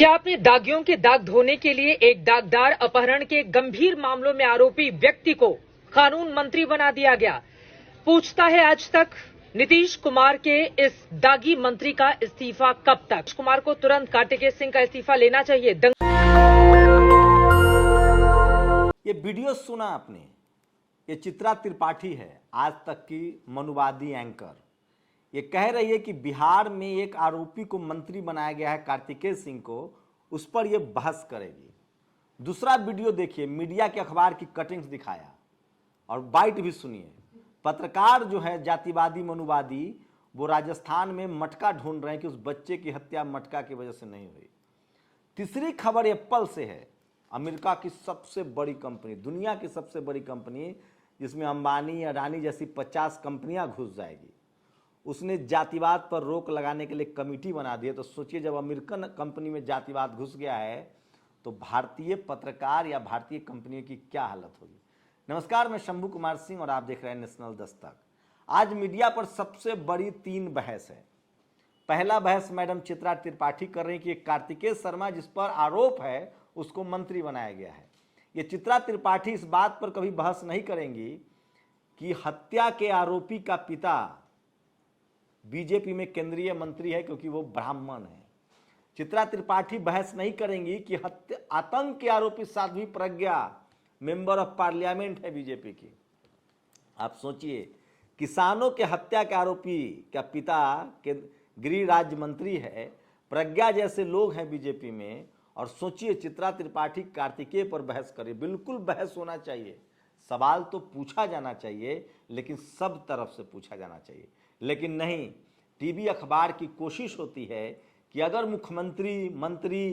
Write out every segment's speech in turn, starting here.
क्या आपने दागियों के दाग धोने के लिए एक दागदार अपहरण के गंभीर मामलों में आरोपी व्यक्ति को कानून मंत्री बना दिया गया। पूछता है आज तक नीतीश कुमार के इस दागी मंत्री का इस्तीफा कब तक। नीतीश कुमार को तुरंत कार्तिकेय सिंह का इस्तीफा लेना चाहिए। ये वीडियो सुना आपने, ये चित्रा त्रिपाठी है, आज तक की मनुवादी एंकर। ये कह रही है कि बिहार में एक आरोपी को मंत्री बनाया गया है, कार्तिकेय सिंह को, उस पर ये बहस करेगी। दूसरा वीडियो देखिए, मीडिया के अखबार की कटिंग्स दिखाया और बाइट भी सुनिए। पत्रकार जो है जातिवादी मनुवादी, वो राजस्थान में मटका ढूंढ रहे हैं कि उस बच्चे की हत्या मटका की वजह से नहीं हुई। तीसरी खबर एप्पल से है, अमेरिका की सबसे बड़ी कंपनी, दुनिया की सबसे बड़ी कंपनी, जिसमें अंबानी अडानी जैसी 50 कंपनियां घुस जाएगी। उसने जातिवाद पर रोक लगाने के लिए कमेटी बना दी है। तो सोचिए, जब अमेरिकन कंपनी में जातिवाद घुस गया है तो भारतीय पत्रकार या भारतीय कंपनियों की क्या हालत होगी। नमस्कार, मैं शंभू कुमार सिंह और आप देख रहे हैं नेशनल दस्तक। आज मीडिया पर सबसे बड़ी 3 बहस है। पहला बहस मैडम चित्रा त्रिपाठी कर रही कि कार्तिकेय शर्मा जिस पर आरोप है उसको मंत्री बनाया गया है। ये चित्रा त्रिपाठी इस बात पर कभी बहस नहीं करेंगी कि हत्या के आरोपी का पिता बीजेपी में केंद्रीय मंत्री है क्योंकि वो ब्राह्मण है। चित्रा त्रिपाठी बहस नहीं करेंगी कि आतंक के आरोपी Sadhvi Pragya member of parliament है बीजेपी की। आप सोचिए, किसानों के हत्या के आरोपी का पिता के गृह राज्य मंत्री है, प्रज्ञा जैसे लोग हैं बीजेपी में, और सोचिए चित्रा त्रिपाठी कार्तिकेय पर बहस करे। बिल्कुल बहस होना चाहिए, सवाल तो पूछा जाना चाहिए, लेकिन सब तरफ से पूछा जाना चाहिए। लेकिन नहीं, टीवी अखबार की कोशिश होती है कि अगर मुख्यमंत्री मंत्री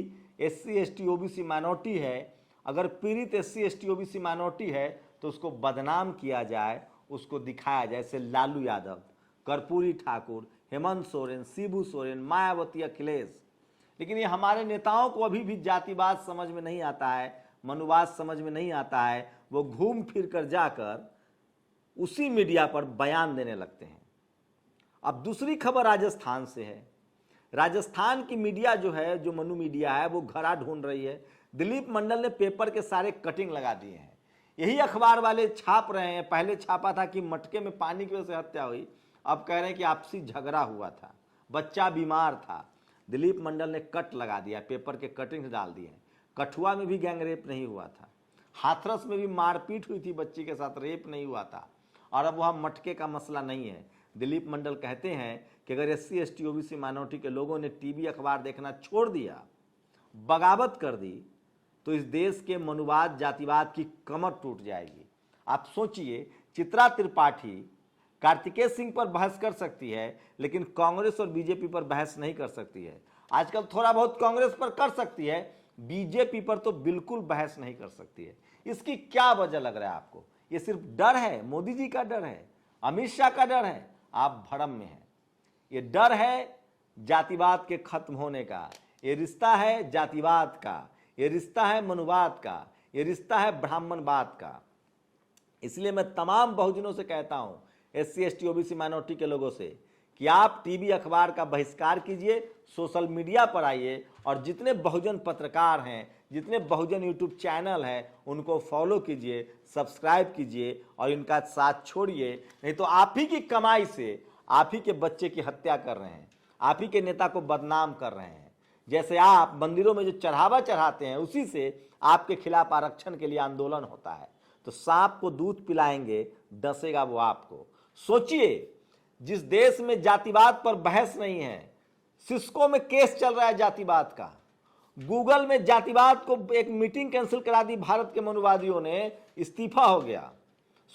SC ST OBC माइनॉरिटी है, अगर पीड़ित SC ST OBC माइनॉरिटी है तो उसको बदनाम किया जाए, उसको दिखाया जाए। जैसे लालू यादव, कर्पूरी ठाकुर, हेमंत सोरेन, शिबू सोरेन, मायावती, अखिलेश। लेकिन ये हमारे नेताओं को अभी भी जातिवाद समझ में नहीं आता है, मनुवाद समझ में नहीं आता है। वो घूम फिर कर जाकर उसी मीडिया पर बयान देने लगते हैं। अब दूसरी खबर राजस्थान से है। राजस्थान की मीडिया जो है, जो मनु मीडिया है, वो घड़ा ढूंढ रही है। दिलीप मंडल ने पेपर के सारे कटिंग लगा दिए हैं। यही अखबार वाले छाप रहे हैं। पहले छापा था कि मटके में पानी की वजह से हत्या हुई, अब कह रहे हैं कि आपसी झगड़ा हुआ था, बच्चा बीमार था। दिलीप मंडल ने कट लगा दिया, पेपर के कटिंग्स डाल दिए हैं। कठुआ में भी गैंगरेप नहीं हुआ था, हाथरस में भी मारपीट हुई थी बच्ची के साथ, रेप नहीं हुआ था, और अब वहाँ मटके का मसला नहीं है। दिलीप मंडल कहते हैं कि अगर SC ST OBC माइनॉरिटी के लोगों ने टीवी अखबार देखना छोड़ दिया, बगावत कर दी, तो इस देश के मनुवाद जातिवाद की कमर टूट जाएगी। आप सोचिए, चित्रा त्रिपाठी कार्तिकेय सिंह पर बहस कर सकती है, लेकिन कांग्रेस और बीजेपी पर बहस नहीं कर सकती है। आजकल थोड़ा बहुत कांग्रेस पर कर सकती है, बीजेपी पर तो बिल्कुल बहस नहीं कर सकती है। इसकी क्या वजह लग रहा है आपको? ये सिर्फ डर है, मोदी जी का डर है, अमित शाह का डर है, आप भ्रम में हैं। ये डर है जातिवाद के खत्म होने का, ये रिश्ता है जातिवाद का, ये रिश्ता है मनुवाद का, ये रिश्ता है ब्राह्मणवाद का। इसलिए मैं तमाम बहुजनों से कहता हूं, SC ST OBC माइनॉरिटी के लोगों से, कि आप टीवी अखबार का बहिष्कार कीजिए, सोशल मीडिया पर आइए, और जितने बहुजन पत्रकार हैं, जितने बहुजन यूट्यूब चैनल हैं, उनको फॉलो कीजिए, सब्सक्राइब कीजिए और इनका साथ छोड़िए। नहीं तो आप ही की कमाई से आप ही के बच्चे की हत्या कर रहे हैं, आप ही के नेता को बदनाम कर रहे हैं। जैसे आप मंदिरों में जो चढ़ावा चढ़ाते हैं, उसी से आपके खिलाफ आरक्षण के लिए आंदोलन होता है। तो सांप को दूध पिलाएंगे, डसेगा वो आपको। सोचिए, जिस देश में जातिवाद पर बहस नहीं है, सिस्को में केस चल रहा है जातिवाद का, गूगल में जातिवाद को एक मीटिंग कैंसिल करा दी भारत के मनुवादियों ने, इस्तीफा हो गया।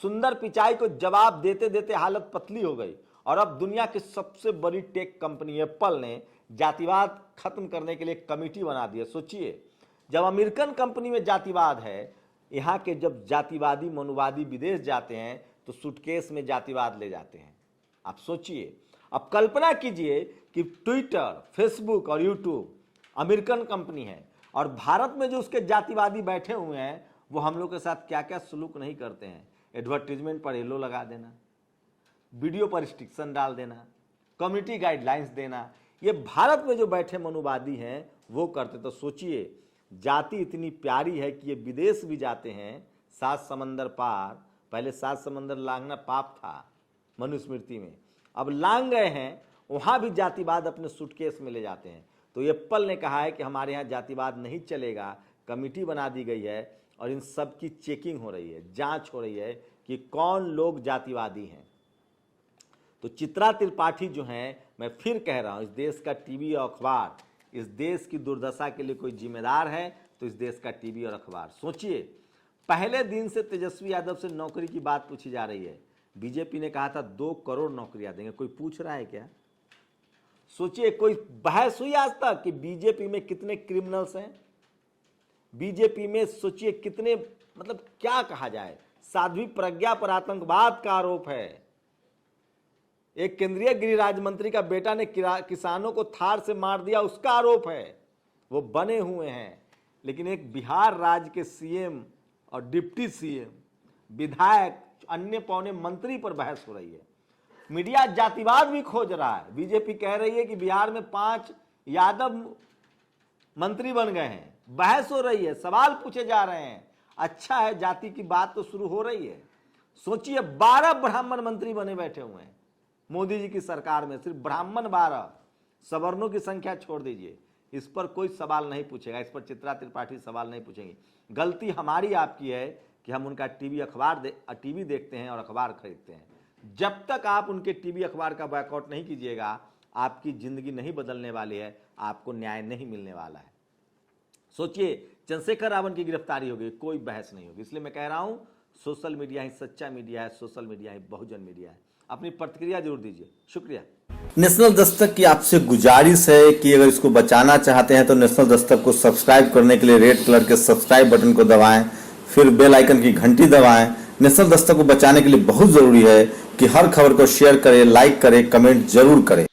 सुंदर पिचाई को जवाब देते देते हालत पतली हो गई, और अब दुनिया की सबसे बड़ी टेक कंपनी एप्पल ने जातिवाद खत्म करने के लिए कमेटी बना दी है। सोचिए, जब अमेरिकन कंपनी में जातिवाद है, यहाँ के जब जातिवादी मनुवादी विदेश जाते हैं तो सूटकेस में जातिवाद ले जाते हैं। आप सोचिए, अब कल्पना कीजिए कि ट्विटर, फेसबुक और यूट्यूब अमेरिकन कंपनी है, और भारत में जो उसके जातिवादी बैठे हुए हैं, वो हम लोग के साथ क्या क्या सलूक नहीं करते हैं। एडवर्टीजमेंट पर येलो लगा देना, वीडियो पर रिस्ट्रिक्शन डाल देना, कम्युनिटी गाइडलाइंस देना। ये भारत में जो बैठे मनुवादी हैं वो करते। तो सोचिए, जाति इतनी प्यारी है कि ये विदेश भी जाते हैं, 7 समंदर पार। पहले 7 समंदर लांघना पाप था मनुस्मृति में, अब लांघ गए हैं, वहाँ भी जातिवाद अपने सूटकेस में ले जाते हैं। तो एप्पल ने कहा है कि हमारे यहाँ जातिवाद नहीं चलेगा, कमेटी बना दी गई है और इन सब की चेकिंग हो रही है, जांच हो रही है कि कौन लोग जातिवादी हैं। तो चित्रा त्रिपाठी जो हैं, मैं फिर कह रहा हूँ, इस देश का टीवी और अखबार, इस देश की दुर्दशा के लिए कोई जिम्मेदार है तो इस देश का टीवी और अखबार। सोचिए, पहले दिन से तेजस्वी यादव से नौकरी की बात पूछी जा रही है। बीजेपी ने कहा था 2 करोड़ नौकरियां देंगे, कोई पूछ रहा है क्या? सोचिए, कोई बहस हुई आज तक कि बीजेपी में कितने क्रिमिनल्स हैं? बीजेपी में सोचिए कितने, मतलब क्या कहा जाए, साध्वी प्रज्ञा पर आतंकवाद का आरोप है। एक केंद्रीय गृह राज्य मंत्री का बेटा ने किसानों को थार से मार दिया, उसका आरोप है, वो बने हुए हैं। लेकिन एक बिहार राज्य के सीएम और डिप्टी सीएम, विधायक, अन्य पौने मंत्री पर बहस हो रही है। मीडिया जातिवाद भी खोज रहा है। बीजेपी कह रही है कि बिहार में 5 यादव मंत्री बन गए हैं, बहस हो रही है, सवाल पूछे जा रहे हैं। अच्छा है, जाति की बात तो शुरू हो रही है। सोचिए, 12 ब्राह्मण मंत्री बने बैठे हुए हैं मोदी जी की सरकार में, सिर्फ ब्राह्मण 12, सवर्णों की संख्या छोड़ दीजिए। इस पर कोई सवाल नहीं पूछेगा, इस पर चित्रा त्रिपाठी सवाल नहीं पूछेंगी। गलती हमारी आपकी है कि हम उनका टीवी देखते हैं और अखबार खरीदते हैं। जब तक आप उनके टीवी अखबार का बॉयकॉट नहीं कीजिएगा, आपकी जिंदगी नहीं बदलने वाली है, आपको न्याय नहीं मिलने वाला है। सोचिए, चंद्रशेखर रावण की गिरफ्तारी होगी, कोई बहस नहीं होगी। इसलिए मैं कह रहा हूं, सोशल मीडिया ही सच्चा मीडिया है, सोशल मीडिया ही बहुजन मीडिया है। अपनी प्रतिक्रिया जरूर दीजिए, शुक्रिया। नेशनल दस्तक की आपसे गुजारिश है कि अगर इसको बचाना चाहते हैं तो नेशनल दस्तक को सब्सक्राइब करने के लिए रेड कलर के सब्सक्राइब बटन को दबाएं, फिर बेल आइकन की घंटी दबाएं। नेशनल दस्तक को बचाने के लिए बहुत जरूरी है कि हर खबर को शेयर करें, लाइक करें, कमेंट जरूर करें।